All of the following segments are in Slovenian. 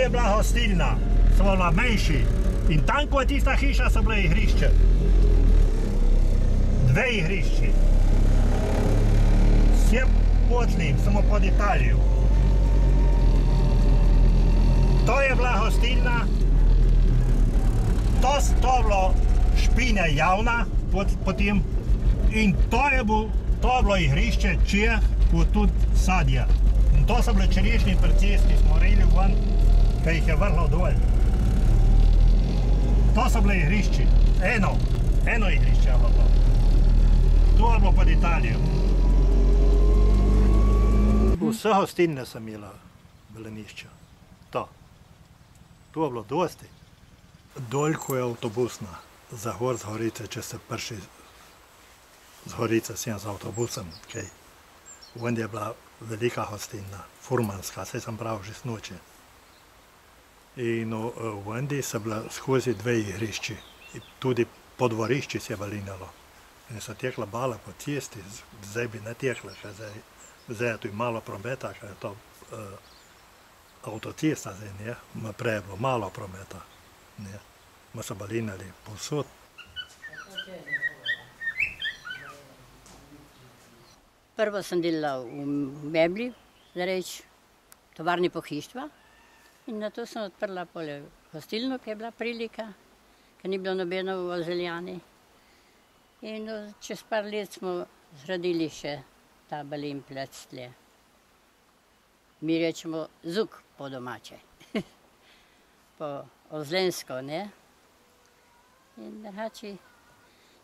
je bila hostilna, smo bila manjši. In tanko je tista hiša, so bile igrišče. Dve igrišči. Vse potlin, samo pod Italijo. To je bila hostilna. To bilo špine javna potem. In to je bilo igrišče Čeh, kot tudi sadje. In to so bile čerešni procesi, smo rejali ven, ki jih je vrlo dol. To so bile igrišči. Eno igrišče je bilo to. To je bilo pod Italijo. Vse hostilne sem imela balenišča. To je bilo dosti. Dol, ko je avtobusna, za gor z Gorice, če se prišli z Gorice sem z avtobusom, kaj. Vende je bila velika hostilna, furmanska, saj sem prav že snoči. In v Vendi so bila skozi dve igrišči, tudi po dvorišči se je balinalo. In so tekla bala po cesti, zdaj bi ne tekla, zdaj je tu malo prometa, ker je to avtocesta zdaj, ne, prej je bilo malo prometa, ne. Ma so balinali povsod. Prvo sem delala v mebli, zareč tovarni pohištva. In nato sem odprla pole hostilno, ki je bila prilika, ker ni bilo nobeno v Ozeljani. In čez par let smo zgradili še ta balin plec tle. Mi rečemo zuk po domače, po ozlensko, ne. In drugače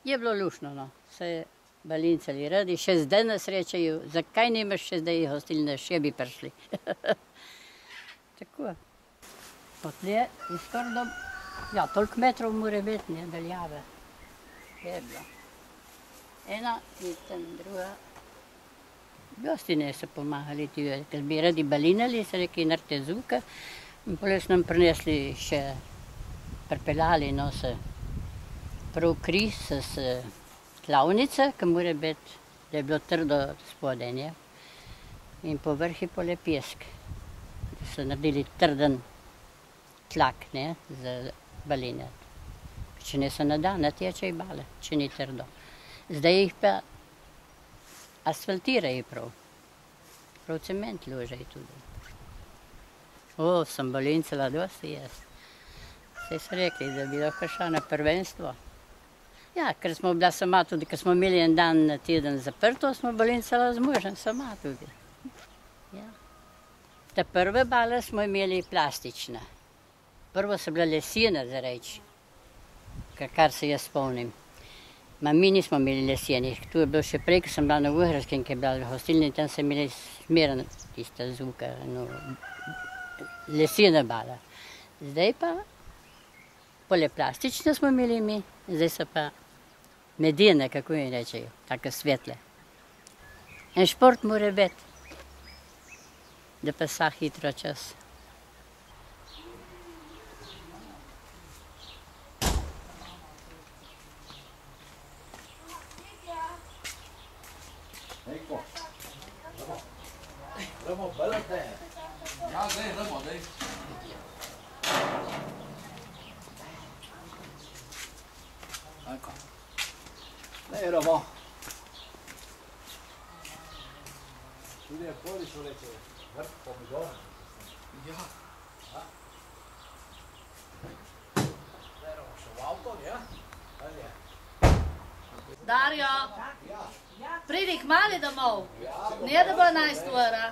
je bilo lušno, no. Se balincali radi, še zdaj nas rečejo, zakaj nimaš še zdaj hostilne, še bi prišli. Tako. Potlje je skoraj do, ja, toliko metrov mora biti, ne, daljave. Je bilo. Ena in tam druga. Gostine so pomagali, ker bi radi balinali, so rekli, naredite zuke. In potem so nam prinesli še, pripeljali, no, se prav kri s tlavnice, ki mora biti, da je bilo trdo spodaj, ne. In po vrhi pole pesk. So naredili trden tlak, ne, za balinati. Če ne se ne da, ne teče bale, če ni trdo. Zdaj jih pa asfaltirajo prav. Prav cement ložajo tudi. Sem balincala dosti jaz. Saj so rekli, da bi lahko šla na prvenstvo. Ja, ker smo bila sama tudi, ker smo imeli en dan na teden zaprto, smo balincala z možem sama tudi. Ja. Ta prve bale smo imeli plastične. Prvo so bile lesene, za reči, kar se jaz spomnim. Mi nismo imeli lesenih, tu je bilo še prej, ko sem bila na Vihrskem, ki je bila v hostilni, tam so imeli smeren tiste zuke, no, lesene bale. Zdaj pa, pole plastične smo imeli mi, zdaj so pa medene, kako jim rečejo, tako svetle. En šport mora biti, da pa sa hitro čas. Ja, zdaj, ramo, zdaj. Tako. Zdaj, ramo. Tudi je poli so reče, vrt pomidor. Ja. Zdaj, ramo še v avto, ja? Darjo, pridi k mali domov, ne da bo 11 ura.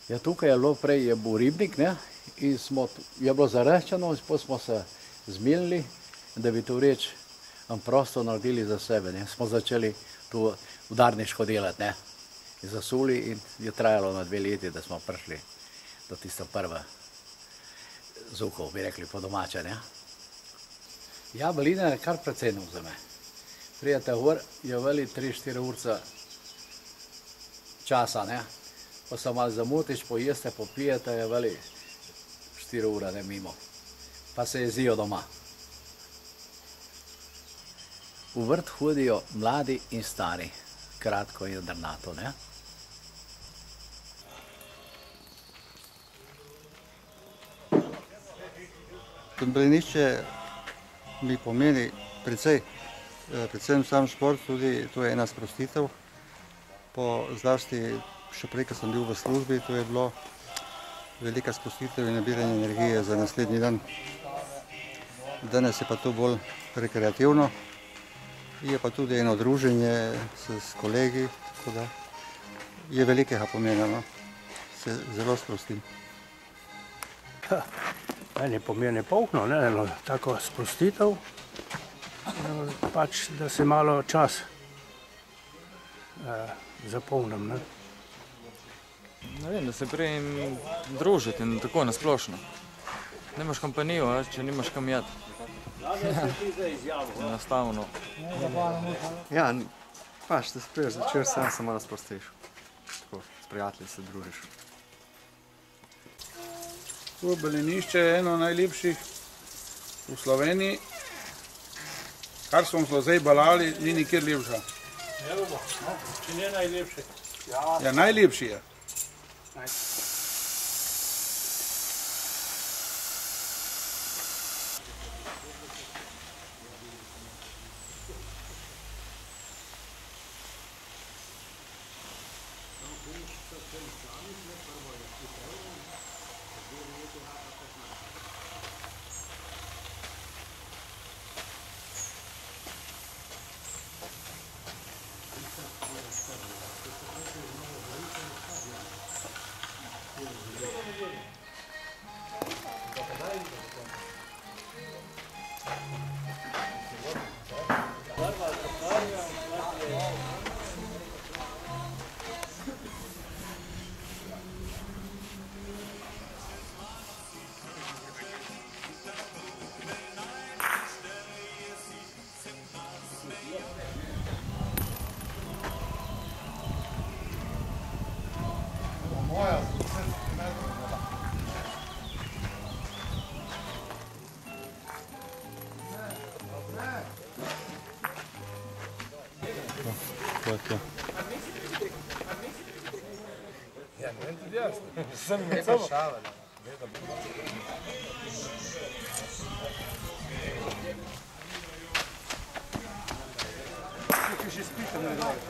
Ja, tukaj je bilo prej je bil ribnik, ne, in je bilo zareščeno, in potem smo se zmilili, da bi to reč prosto naredili za sebe, ne. Smo začeli tu udarniško delati, ne, in zasuli in je trajalo na 2 leti, da smo prišli do tisto prve zukov, bi rekli po domače, ne. Ja, Belina je kar precej vzame. Prijete gor, je veli 3-4 urca časa, ne. Pa se malo zamutiš, pojeste, popijete, je veli 4 ure, ne, mimo. Pa se jezijo doma. V vrt hodijo mladi in stari, kratko in jedrnato, ne. Belinišče mi pomeni predvsem sam šport, tudi to je ena sprostitev. Zlasti še prej, ko sem bil v službi, to je bilo velika sprostitev in nabiranje energije za naslednji dan. Danes je pa to bolj rekreativno, je pa tudi eno druženje s kolegi, tako da je velikega pomena, no. Se zelo sprostim. Meni pomeni polno, ne, eno tako sprostitev, pač, da se malo čas zapolnim, ne. Ne vem, da se prej družiti in tako nasplošno. Nimaš kompanijo, če nimaš kam jeti. Enostavno. Ja, pač te spriješ začer, sam se malo sprostiš. Tako, s prijatelji se družiš. To Belinišče je eno najlepših v Sloveniji. Kar smo se zdaj balali, ni nikjer lepša. Če ne najlepše. Ja, najlepši je. To je to. Ja, ne vem tudi jaz. Sem med sabo. Še spite na glavo. Ja.